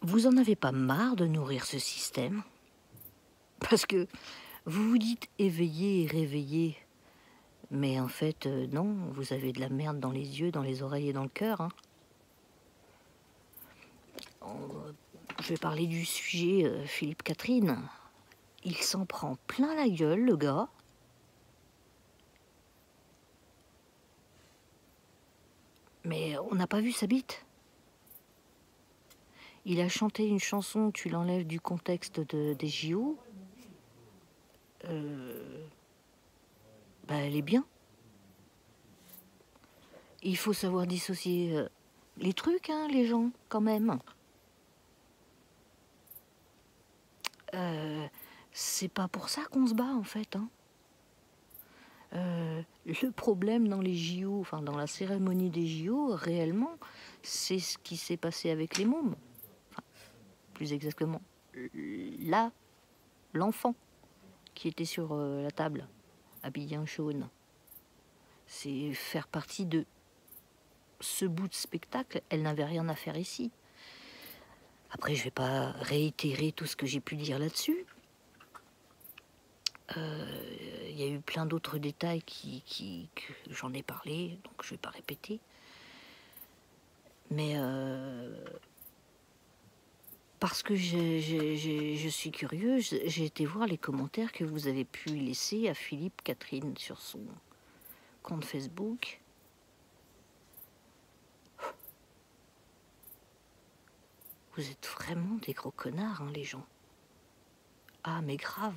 Vous en avez pas marre de nourrir ce système? Parce que vous vous dites éveillé et réveillé, mais en fait, non, vous avez de la merde dans les yeux, dans les oreilles et dans le cœur, hein. Je vais parler du sujet Philippe Catherine. Il s'en prend plein la gueule, le gars. Mais on n'a pas vu sa bite. Il a chanté une chanson, tu l'enlèves du contexte des JO. Bah, elle est bien. Il faut savoir dissocier les trucs, hein, les gens, quand même. C'est pas pour ça qu'on se bat, en fait, hein. Le problème dans les JO, enfin dans la cérémonie des JO, réellement, c'est ce qui s'est passé avec les mômes. Enfin, plus exactement, là, l'enfant qui était sur la table, habillé en jaune. C'est faire partie de ce bout de spectacle. Elle n'avait rien à faire ici. Après, je vais pas réitérer tout ce que j'ai pu dire là-dessus. Il y a eu plein d'autres détails que j'en ai parlé, donc je vais pas répéter. Mais parce que je suis curieuse, j'ai été voir les commentaires que vous avez pu laisser à Philippe Catherine sur son compte Facebook. Vous êtes vraiment des gros connards, hein, les gens. Ah, mais grave.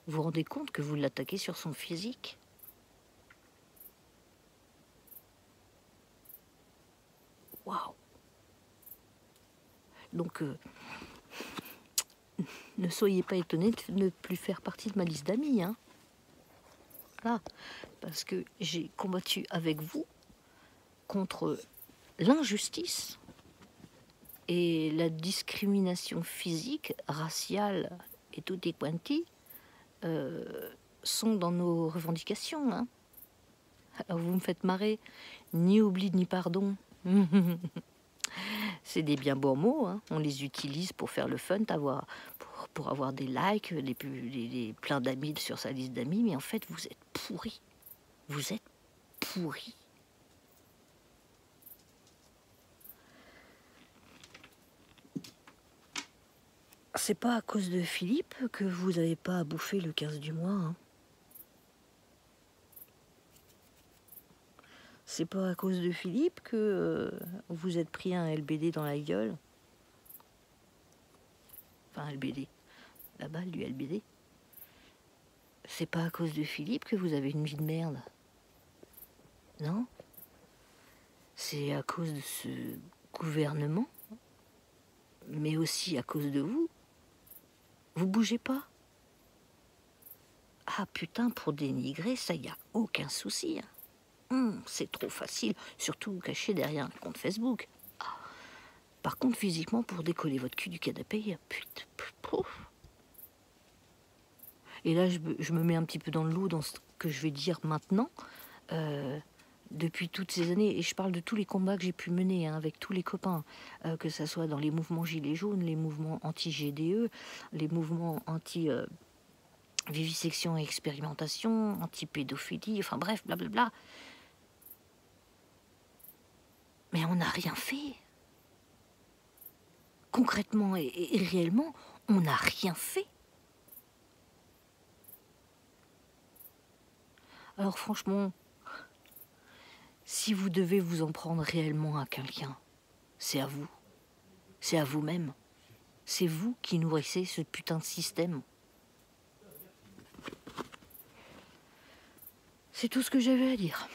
Vous vous rendez compte que vous l'attaquez sur son physique? Waouh. Donc, ne soyez pas étonnés de ne plus faire partie de ma liste d'amis, hein. Voilà. Parce que j'ai combattu avec vous contre l'injustice et la discrimination physique, raciale et tutti quanti sont dans nos revendications, hein. Alors vous me faites marrer, ni oubli ni pardon. C'est des bien beaux mots, hein. On les utilise pour faire le fun, pour avoir des likes, plein d'amis sur sa liste d'amis, mais en fait vous êtes pourris. Vous êtes pourris. C'est pas à cause de Philippe que vous n'avez pas à bouffer le 15 du mois, hein. C'est pas à cause de Philippe que vous êtes pris un LBD dans la gueule. Enfin, LBD. La balle du LBD. C'est pas à cause de Philippe que vous avez une vie de merde. Non? C'est à cause de ce gouvernement, mais aussi à cause de vous. Vous bougez pas. Ah putain, pour dénigrer, ça y a aucun souci, hein. C'est trop facile, surtout caché derrière un compte Facebook. Ah. Par contre, physiquement, pour décoller votre cul du canapé, putain, pouf. Et là, je me mets un petit peu dans le loup dans ce que je vais dire maintenant. Depuis toutes ces années, et je parle de tous les combats que j'ai pu mener, hein, avec tous les copains, que ça soit dans les mouvements Gilets jaunes, les mouvements anti-GDE, les mouvements anti-vivisection et expérimentation, anti-pédophilie, enfin bref, blablabla. Mais on n'a rien fait. Concrètement et réellement, on n'a rien fait. Alors franchement, si vous devez vous en prendre réellement à quelqu'un, c'est à vous. C'est à vous-même. C'est vous qui nourrissez ce putain de système. C'est tout ce que j'avais à dire.